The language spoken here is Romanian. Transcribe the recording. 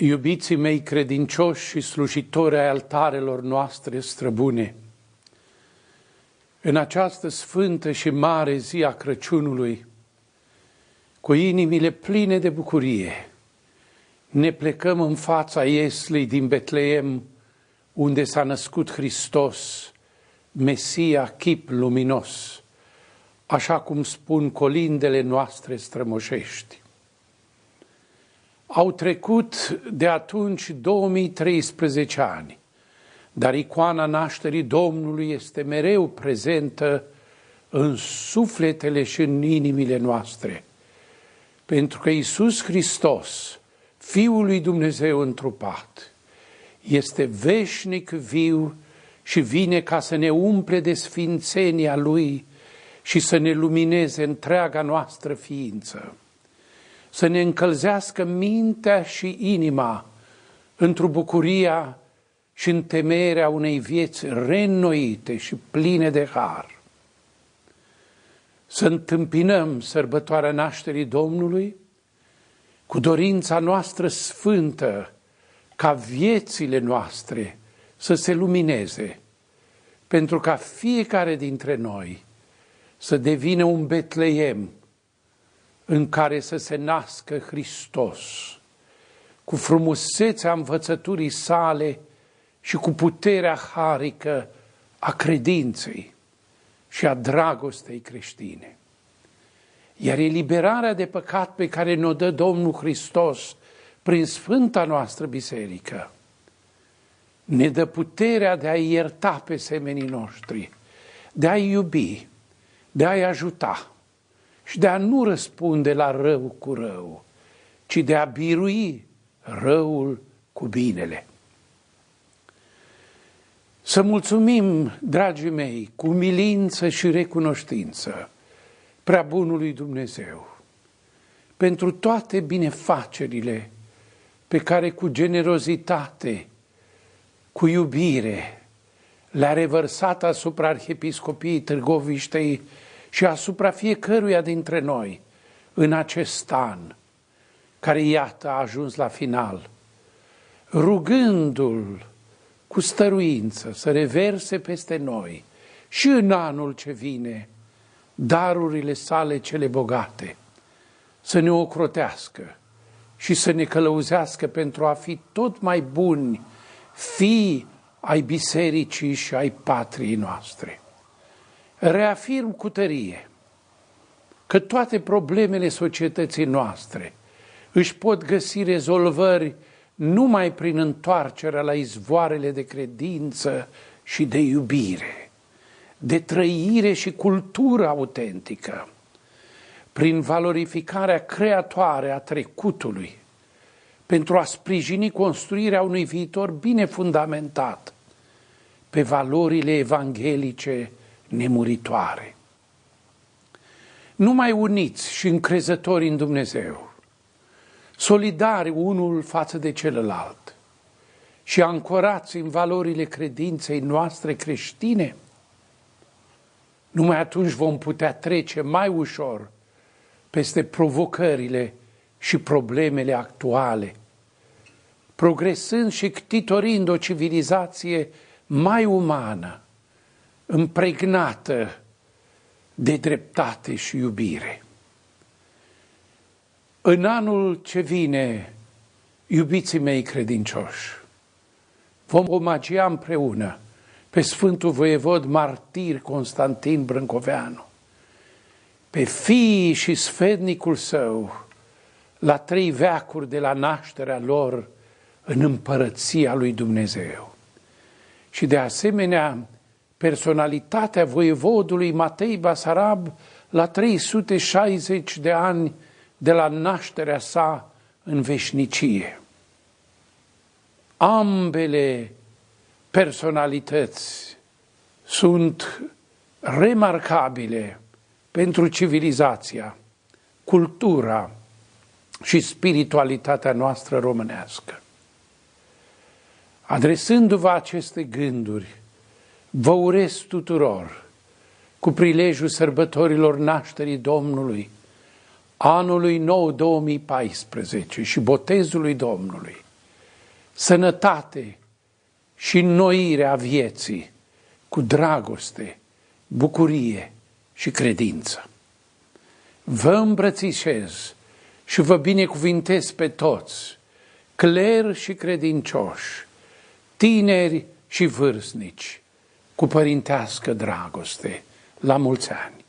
Iubiții mei credincioși și slujitori ai altarelor noastre străbune, în această sfântă și mare zi a Crăciunului, cu inimile pline de bucurie, ne plecăm în fața ieslei din Betleem, unde s-a născut Hristos, Mesia, chip luminos, așa cum spun colindele noastre strămoșești. Au trecut de atunci 2013 ani, dar icoana nașterii Domnului este mereu prezentă în sufletele și în inimile noastre, pentru că Iisus Hristos, Fiul lui Dumnezeu întrupat, este veșnic viu și vine ca să ne umple de sfințenia Lui și să ne lumineze întreaga noastră ființă, să ne încălzească mintea și inima într-o bucuria și în temerea unei vieți reînnoite și pline de har. Să întâmpinăm sărbătoarea nașterii Domnului cu dorința noastră sfântă ca viețile noastre să se lumineze, pentru ca fiecare dintre noi să devină un Betleem în care să se nască Hristos, cu frumusețea învățăturii sale și cu puterea harică a credinței și a dragostei creștine. Iar eliberarea de păcat pe care ne-o dă Domnul Hristos prin Sfânta noastră Biserică ne dă puterea de a-i ierta pe semenii noștri, de a-i iubi, de a-i ajuta și de a nu răspunde la rău cu rău, ci de a birui răul cu binele. Să mulțumim, dragii mei, cu umilință și recunoștință prea bunului Dumnezeu pentru toate binefacerile pe care cu generozitate, cu iubire, le-a revărsat asupra Arhiepiscopiei Târgoviștei și asupra fiecăruia dintre noi în acest an, care iată a ajuns la final, rugându-l cu stăruință să reverse peste noi și în anul ce vine darurile sale cele bogate, să ne ocrotească și să ne călăuzească pentru a fi tot mai buni fii ai bisericii și ai patriei noastre. Reafirm cu tărie că toate problemele societății noastre își pot găsi rezolvări numai prin întoarcerea la izvoarele de credință și de iubire, de trăire și cultură autentică, prin valorificarea creatoare a trecutului, pentru a sprijini construirea unui viitor bine fundamentat pe valorile evanghelice nemuritoare. Numai uniți și încrezători în Dumnezeu, solidari unul față de celălalt și ancorați în valorile credinței noastre creștine, numai atunci vom putea trece mai ușor peste provocările și problemele actuale, progresând și ctitorind o civilizație mai umană, împregnată de dreptate și iubire. În anul ce vine, iubiții mei credincioși, vom omagia împreună pe Sfântul Voievod Martir Constantin Brâncoveanu, pe fiii și sfetnicul său, la 3 veacuri de la nașterea lor în împărăția lui Dumnezeu. Și de asemenea, personalitatea voievodului Matei Basarab la 360 de ani de la nașterea sa în veșnicie. Ambele personalități sunt remarcabile pentru civilizația, cultura și spiritualitatea noastră românească. Adresându-vă aceste gânduri, vă urez tuturor, cu prilejul sărbătorilor nașterii Domnului, anului nou 2014 și botezului Domnului, sănătate și înnoire a vieții cu dragoste, bucurie și credință. Vă îmbrățișez și vă binecuvintez pe toți, cleri și credincioși, tineri și vârstnici, cu părintească dragoste. La mulți ani!